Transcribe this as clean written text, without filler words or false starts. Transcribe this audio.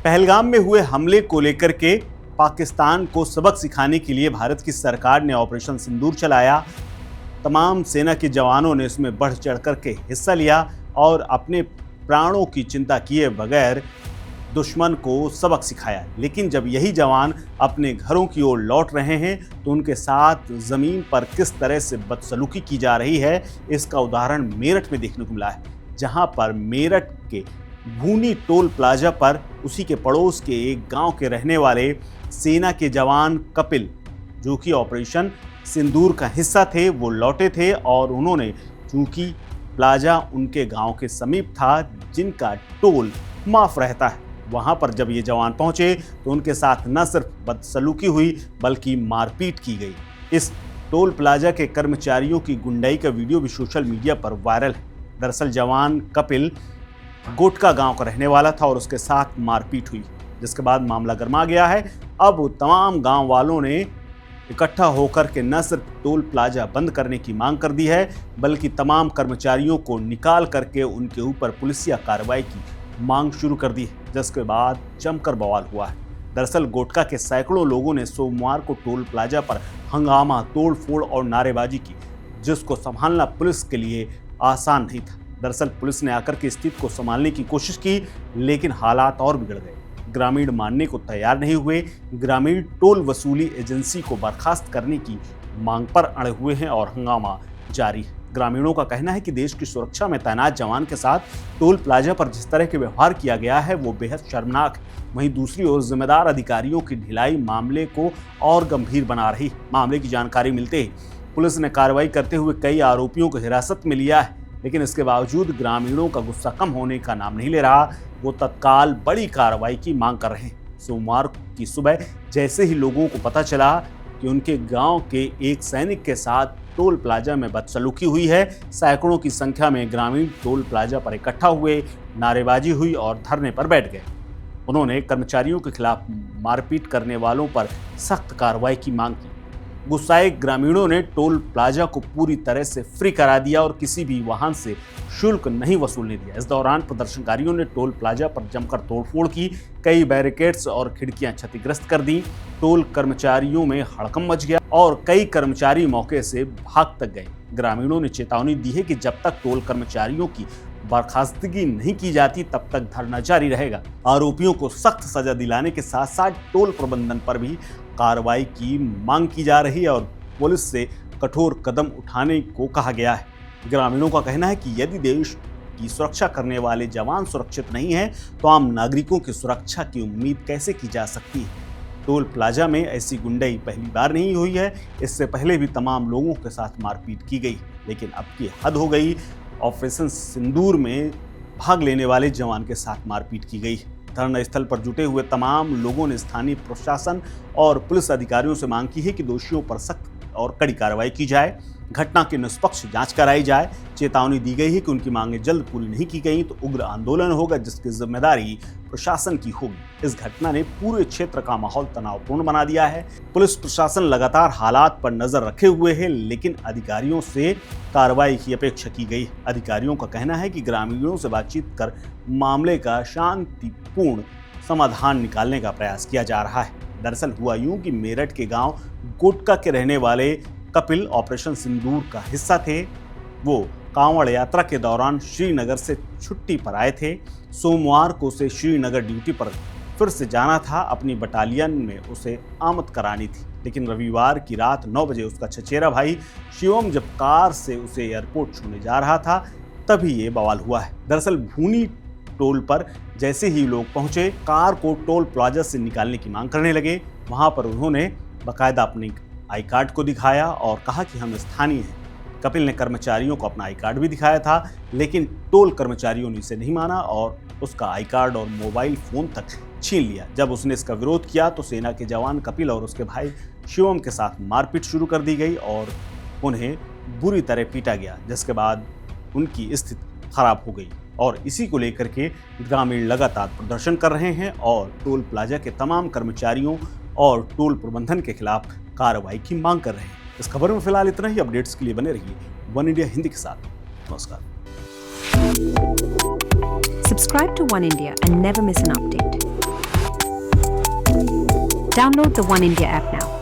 पहलगाम में हुए हमले को लेकर के पाकिस्तान को सबक सिखाने के लिए भारत की सरकार ने ऑपरेशन सिंदूर चलाया। तमाम सेना के जवानों ने इसमें बढ़ चढ़ कर के हिस्सा लिया और अपने प्राणों की चिंता किए बगैर दुश्मन को सबक सिखाया। लेकिन जब यही जवान अपने घरों की ओर लौट रहे हैं तो उनके साथ ज़मीन पर किस तरह से बदसलूकी की जा रही है, इसका उदाहरण मेरठ में देखने को मिला है, जहां पर मेरठ के भूनी टोल प्लाजा पर उसी के पड़ोस के एक गांव के रहने वाले सेना के जवान कपिल, जो कि ऑपरेशन सिंदूर का हिस्सा थे, वो लौटे थे और उन्होंने, चूंकि प्लाजा उनके गांव के समीप था जिनका टोल माफ रहता है, वहां पर जब ये जवान पहुंचे तो उनके साथ न सिर्फ बदसलूकी हुई बल्कि मारपीट की गई। इस टोल प्लाजा के कर्मचारियों की गुंडाई का वीडियो भी सोशल मीडिया पर वायरल है। दरअसल जवान कपिल गोटका गांव का रहने वाला था और उसके साथ मारपीट हुई, जिसके बाद मामला गर्मा गया है। अब तमाम गांव वालों ने इकट्ठा होकर के न सिर्फ टोल प्लाजा बंद करने की मांग कर दी है, बल्कि तमाम कर्मचारियों को निकाल करके उनके ऊपर पुलिसिया कार्रवाई की मांग शुरू कर दी है, जिसके बाद जमकर बवाल हुआ है। दरअसल गोटका के सैकड़ों लोगों ने सोमवार को टोल प्लाजा पर हंगामा, तोड़फोड़ और नारेबाजी की, जिसको संभालना पुलिस के लिए आसान नहीं था। दरअसल पुलिस ने आकर के स्थिति को संभालने की कोशिश की, लेकिन हालात और बिगड़ गए। ग्रामीण मानने को तैयार नहीं हुए। ग्रामीण टोल वसूली एजेंसी को बर्खास्त करने की मांग पर अड़े हुए हैं और हंगामा जारी है। ग्रामीणों का कहना है कि देश की सुरक्षा में तैनात जवान के साथ टोल प्लाजा पर जिस तरह के व्यवहार किया गया है वो बेहद शर्मनाक है। वहीं दूसरी ओर जिम्मेदार अधिकारियों की ढिलाई मामले को और गंभीर बना रही। मामले की जानकारी मिलते ही पुलिस ने कार्रवाई करते हुए कई आरोपियों को हिरासत में लिया है, लेकिन इसके बावजूद ग्रामीणों का गुस्सा कम होने का नाम नहीं ले रहा। वो तत्काल बड़ी कार्रवाई की मांग कर रहे हैं। सोमवार की सुबह जैसे ही लोगों को पता चला कि उनके गांव के एक सैनिक के साथ टोल प्लाजा में बदसलूकी हुई है, सैकड़ों की संख्या में ग्रामीण टोल प्लाजा पर इकट्ठा हुए, नारेबाजी हुई और धरने पर बैठ गए। उन्होंने कर्मचारियों के खिलाफ मारपीट करने वालों पर सख्त कार्रवाई की मांग की। गुस्साए ग्रामीणों ने टोल प्लाजा को पूरी तरह से फ्री करा दिया और किसी भी वाहन से शुल्क नहीं वसूलने दिया। इस दौरान प्रदर्शनकारियों ने टोल प्लाजा पर जमकर तोड़फोड़ की, कई बैरिकेड्स और खिड़कियां क्षतिग्रस्त कर दी। टोल कर्मचारियों में हड़कंप मच गया और कई कर्मचारी मौके से भाग तक गए। ग्रामीणों ने चेतावनी दी है कि जब तक टोल कर्मचारियों की बर्खास्तगी नहीं की जाती तब तक धरना जारी रहेगा। आरोपियों को सख्त सजा दिलाने के साथ साथ टोल प्रबंधन पर भी कार्रवाई की मांग की जा रही है और पुलिस से कठोर कदम उठाने को कहा गया है। ग्रामीणों का कहना है कि यदि देश की सुरक्षा करने वाले जवान सुरक्षित नहीं हैं तो आम नागरिकों की सुरक्षा की उम्मीद कैसे की जा सकती है। टोल प्लाजा में ऐसी गुंडाई पहली बार नहीं हुई है, इससे पहले भी तमाम लोगों के साथ मारपीट की गई, लेकिन अब की हद हो गई। ऑपरेशन सिंदूर में भाग लेने वाले जवान के साथ मारपीट की गई। धरना स्थल पर जुटे हुए तमाम लोगों ने स्थानीय प्रशासन और पुलिस अधिकारियों से मांग की है कि दोषियों पर सख्त और कड़ी कार्रवाई की जाए, घटना की निष्पक्ष जांच कराई जाए। चेतावनी दी गई है कि उनकी मांगें जल्द पूरी नहीं की गई तो उग्र आंदोलन होगा, जिसकी जिम्मेदारी प्रशासन की होगी। इस घटना ने पूरे क्षेत्र का माहौल तनावपूर्ण बना दिया है। पुलिस प्रशासन लगातार हालात पर नजर रखे हुए है, लेकिन अधिकारियों से कार्रवाई की अपेक्षा की गई। अधिकारियों का कहना है कि ग्रामीणों से बातचीत कर मामले का शांतिपूर्ण समाधान निकालने का प्रयास किया जा रहा है। दरअसल हुआ यूं कि मेरठ के गांव गोटका के रहने वाले कपिल ऑपरेशन सिंदूर का हिस्सा थे। वो कांवड़ यात्रा के दौरान श्रीनगर से छुट्टी पर आए थे। सोमवार को उसे श्रीनगर ड्यूटी पर फिर से जाना था, अपनी बटालियन में उसे आमद करानी थी, लेकिन रविवार की रात 9 बजे उसका चचेरा भाई शिवम जब कार से उसे एयरपोर्ट छोड़ने जा रहा था तभी ये बवाल हुआ है। दरअसल भूनी टोल पर जैसे ही लोग पहुंचे, कार को टोल प्लाजा से निकालने की मांग करने लगे। वहां पर उन्होंने बाकायदा अपनी आई कार्ड को दिखाया और कहा कि हम स्थानीय हैं। कपिल ने कर्मचारियों को अपना आई कार्ड भी दिखाया था, लेकिन टोल कर्मचारियों ने इसे नहीं माना और उसका आई कार्ड और मोबाइल फोन तक छीन लिया। जब उसने इसका विरोध किया तो सेना के जवान कपिल और उसके भाई शिवम के साथ मारपीट शुरू कर दी गई और उन्हें बुरी तरह पीटा गया, जिसके बाद उनकी स्थिति खराब हो गई। और इसी को लेकर के ग्रामीण लगातार प्रदर्शन कर रहे हैं और टोल प्लाजा के तमाम कर्मचारियों और टोल प्रबंधन के खिलाफ कार्रवाई की मांग कर रहे हैं। इस खबर में फिलहाल इतना ही। अपडेट्स के लिए बने रहिए वन इंडिया हिंदी के साथ। नमस्कार। Subscribe to One India and never miss an update. Download the One India app now.